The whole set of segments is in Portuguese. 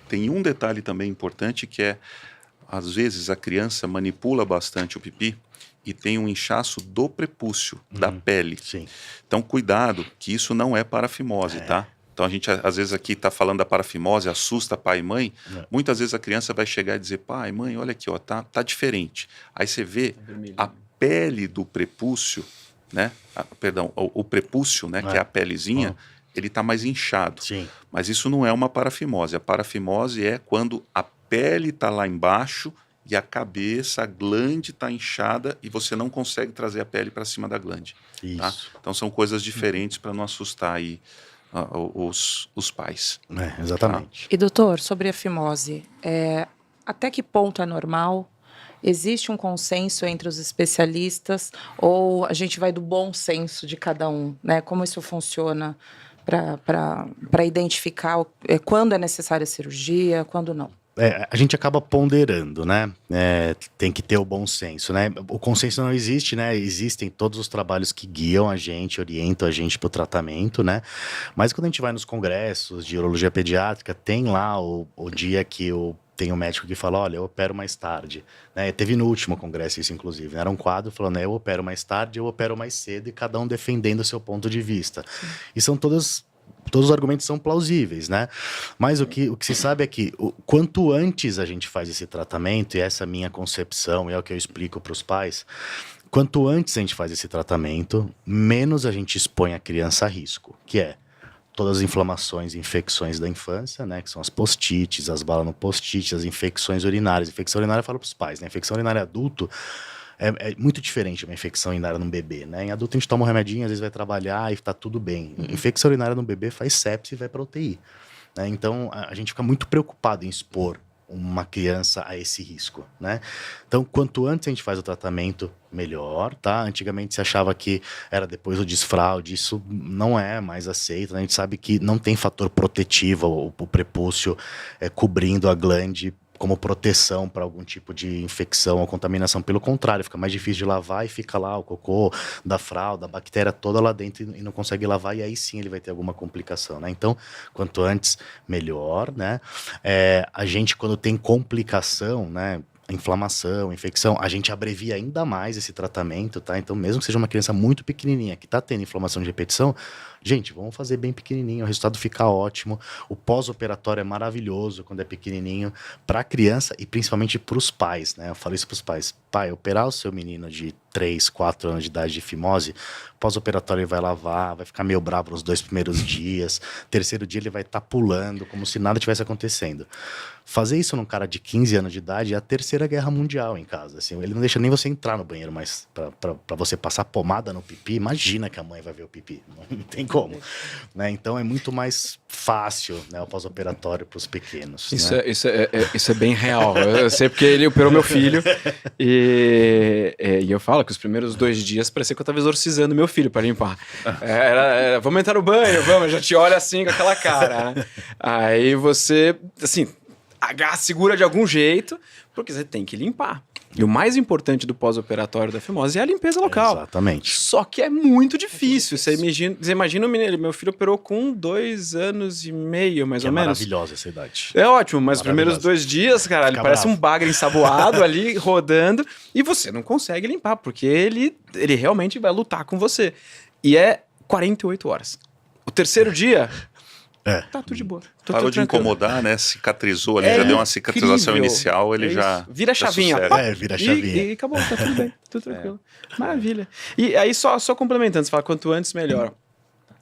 tem um detalhe também importante que é, às vezes a criança manipula bastante o pipi e tem um inchaço do prepúcio, da pele. Sim. Então, cuidado, que isso não é parafimose, tá? Então, a gente, às vezes, aqui está falando da parafimose, assusta pai e mãe. Muitas vezes a criança vai chegar e dizer, pai, mãe, olha aqui, ó, tá diferente. Aí você vê a pele do prepúcio, né? Perdão, o prepúcio, né? Que é a pelezinha, ele está mais inchado. Sim. Mas isso não é uma parafimose. A parafimose é quando a pele está lá embaixo e a cabeça, a glande está inchada e você não consegue trazer a pele para cima da glande. Tá? Então são coisas diferentes para não assustar aí os pais. Exatamente. E doutor, sobre a fimose, até que ponto é normal? Existe um consenso entre os especialistas ou a gente vai do bom senso de cada um, né? Como isso funciona para identificar quando é necessária a cirurgia, quando não? A gente acaba ponderando, né? Tem que ter o bom senso, né? O consenso não existe, né? Existem todos os trabalhos que guiam a gente, orientam a gente para o tratamento, né? Mas quando a gente vai nos congressos de urologia pediátrica, tem lá o dia que tem um médico que fala, olha, eu opero mais tarde. Né? Teve no último congresso isso, inclusive. Era um quadro falando, eu opero mais tarde, eu opero mais cedo, e cada um defendendo o seu ponto de vista. E são todos os argumentos são plausíveis, né? Mas o que se sabe é que quanto antes a gente faz esse tratamento, e essa é a minha concepção, e é o que eu explico para os pais, quanto antes a gente faz esse tratamento, menos a gente expõe a criança a risco, que é todas as inflamações e infecções da infância, né? Que são as postites, as balas no postite, as infecções urinárias. Infecção urinária eu falo para os pais, né? Infecção urinária adulto é muito diferente de uma infecção urinária num bebê, né? Em adulto a gente toma um remedinho, às vezes vai trabalhar e tá tudo bem. Infecção urinária no bebê faz sepse e vai para UTI. Né? Então a gente fica muito preocupado em expor uma criança a esse risco, né? Então, quanto antes a gente faz o tratamento, melhor, tá? Antigamente se achava que era depois do desfraude, isso não é mais aceito, né? A gente sabe que não tem fator protetivo, o prepúcio cobrindo a glande como proteção para algum tipo de infecção ou contaminação. Pelo contrário, fica mais difícil de lavar e fica lá o cocô da fralda, a bactéria toda lá dentro e não consegue lavar, e aí sim ele vai ter alguma complicação, né? Então, quanto antes, melhor, né? A gente, quando tem complicação, né? Inflamação, infecção, a gente abrevia ainda mais esse tratamento, tá? Então, mesmo que seja uma criança muito pequenininha que tá tendo inflamação de repetição, gente, vamos fazer bem pequenininho, o resultado fica ótimo. O pós-operatório é maravilhoso quando é pequenininho para a criança e principalmente para os pais, né? Eu falo isso para os pais. Pai, operar o seu menino de 3, 4 anos de idade de fimose, pós-operatório ele vai lavar, vai ficar meio bravo nos 2 primeiros dias, terceiro dia ele vai estar pulando como se nada tivesse acontecendo. Fazer isso num cara de 15 anos de idade é a terceira guerra mundial em casa. Assim, ele não deixa nem você entrar no banheiro, mas para você passar pomada no pipi, imagina que a mãe vai ver o pipi. Não tem como. Né? Então é muito mais fácil, né, o pós-operatório para os pequenos. Isso, né? isso é bem real. Eu sei porque ele operou meu filho e eu falo que os primeiros 2 dias parecia que eu estava exorcizando meu filho para limpar. Era, vamos entrar no banho, vamos, já te olha assim com aquela cara. Né? Aí você, assim, segura de algum jeito, porque você tem que limpar. E o mais importante do pós-operatório da fimose é a limpeza local. Exatamente. Só que é muito difícil. Você imagina o menino, meu filho operou com 2 anos e meio, mais ou menos. É maravilhosa essa idade. É ótimo, mas os primeiros 2 dias, cara, ele parece um bagre ensaboado ali, rodando, e você não consegue limpar, porque ele realmente vai lutar com você. E é 48 horas. O terceiro dia... Tá tudo de boa. Parou de incomodar, né? Cicatrizou ali, já deu uma cicatrização inicial, ele já... Vira a chavinha. Vira a chavinha. E acabou, tá tudo bem, tudo tranquilo. Maravilha. E aí, só complementando, você fala quanto antes, melhor.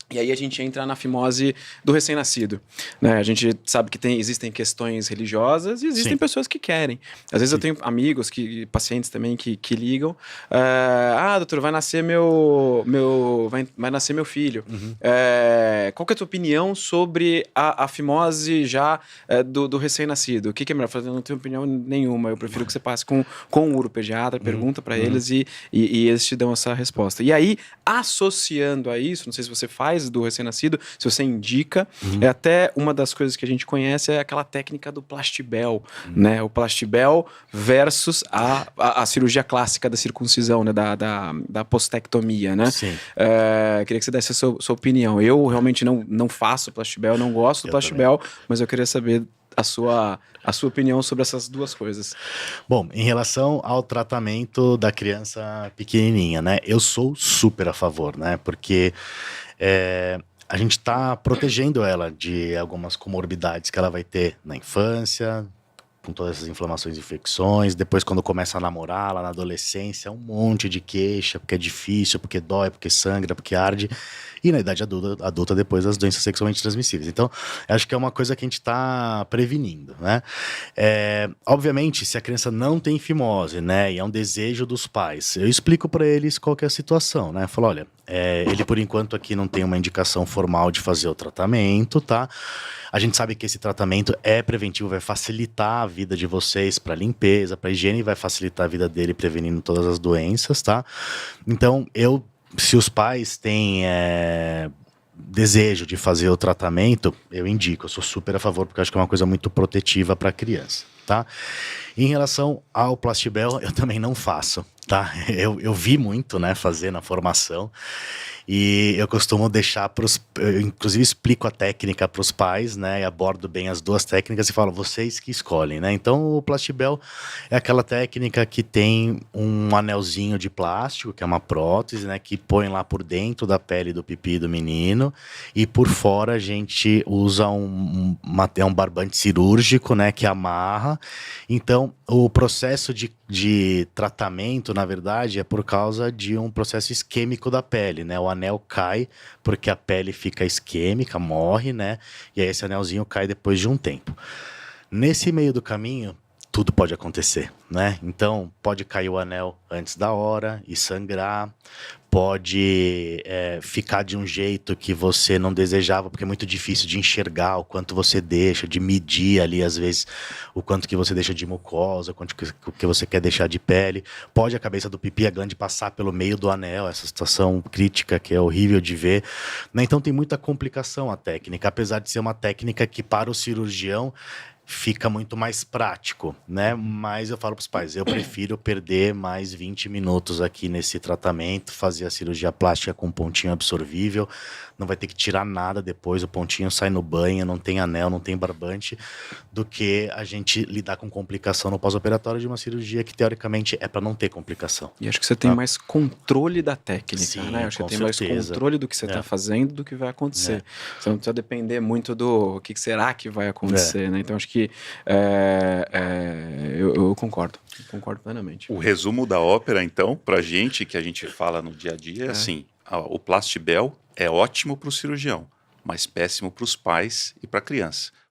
E aí a gente entra na fimose do recém-nascido. Né? A gente sabe que existem questões religiosas e existem pessoas que querem. Às vezes eu tenho amigos, pacientes também que ligam. Doutor, vai nascer vai nascer meu filho. Qual que é a tua opinião sobre a fimose já do recém-nascido? O que é melhor? Eu não tenho opinião nenhuma. Eu prefiro que você passe com um uropediatra, pergunta para eles e eles te dão essa resposta. E aí, associando a isso, não sei se você faz do recém-nascido, se você indica, é até uma das coisas que a gente conhece é aquela técnica do Plastibell, né? O Plastibell versus a cirurgia clássica da circuncisão, né? Da postectomia, né? Sim. Queria que você desse a sua opinião. Eu realmente não faço Plastibell, não gosto do Plastibell, mas eu queria saber a sua opinião sobre essas duas coisas. Bom, em relação ao tratamento da criança pequenininha, né? Eu sou super a favor, né? Porque a gente está protegendo ela de algumas comorbidades que ela vai ter na infância, com todas essas inflamações e infecções. Depois, quando começa a namorar, lá na adolescência, um monte de queixa, porque é difícil, porque dói, porque sangra, porque arde. E na idade adulta depois as doenças sexualmente transmissíveis. Então, acho que é uma coisa que a gente está prevenindo, né? Obviamente, se a criança não tem fimose, né, e é um desejo dos pais, eu explico para eles qual que é a situação, né? Eu falo, olha, ele por enquanto aqui não tem uma indicação formal de fazer o tratamento, tá? A gente sabe que esse tratamento é preventivo, vai facilitar a vida de vocês para limpeza, para higiene, e vai facilitar a vida dele prevenindo todas as doenças, tá? Então, se os pais têm desejo de fazer o tratamento, eu indico, eu sou super a favor, porque eu acho que é uma coisa muito protetiva para a criança, tá? Em relação ao Plastibel, eu também não faço, tá? Eu vi muito, né, fazer na formação, e eu costumo deixar eu inclusive explico a técnica para os pais, né, e abordo bem as duas técnicas e falo, vocês que escolhem, né? Então o Plastibel é aquela técnica que tem um anelzinho de plástico, que é uma prótese, né, que põe lá por dentro da pele do pipi do menino, e por fora a gente usa um barbante cirúrgico, né, que amarra. Então o processo de tratamento, na verdade, é por causa de um processo isquêmico da pele, né? O anel cai porque a pele fica isquêmica, morre, né? E aí esse anelzinho cai depois de um tempo. Nesse meio do caminho, tudo pode acontecer, né? Então, pode cair o anel antes da hora e sangrar, pode ficar de um jeito que você não desejava, porque é muito difícil de enxergar o quanto você deixa, de medir ali, às vezes, o quanto que você deixa de mucosa, o quanto que você quer deixar de pele. Pode a cabeça do pipi, a glande, passar pelo meio do anel, essa situação crítica que é horrível de ver, né? Então, tem muita complicação a técnica, apesar de ser uma técnica que, para o cirurgião, fica muito mais prático, né? Mas eu falo para os pais, eu prefiro perder mais 20 minutos aqui nesse tratamento, fazer a cirurgia plástica com pontinho absorvível, não vai ter que tirar nada depois, o pontinho sai no banho, não tem anel, não tem barbante, do que a gente lidar com complicação no pós-operatório de uma cirurgia que teoricamente é para não ter complicação. E acho que você tem mais controle da técnica, Sim, né? Acho que com você tem mais certeza. controle do que você está fazendo, do que vai acontecer. Você não precisa depender muito do que será que vai acontecer, né? Então acho que eu concordo plenamente. O resumo da ópera, então, pra gente, que a gente fala no dia a dia, é assim, o Plastibel é ótimo para o cirurgião, mas péssimo para os pais e para a criança.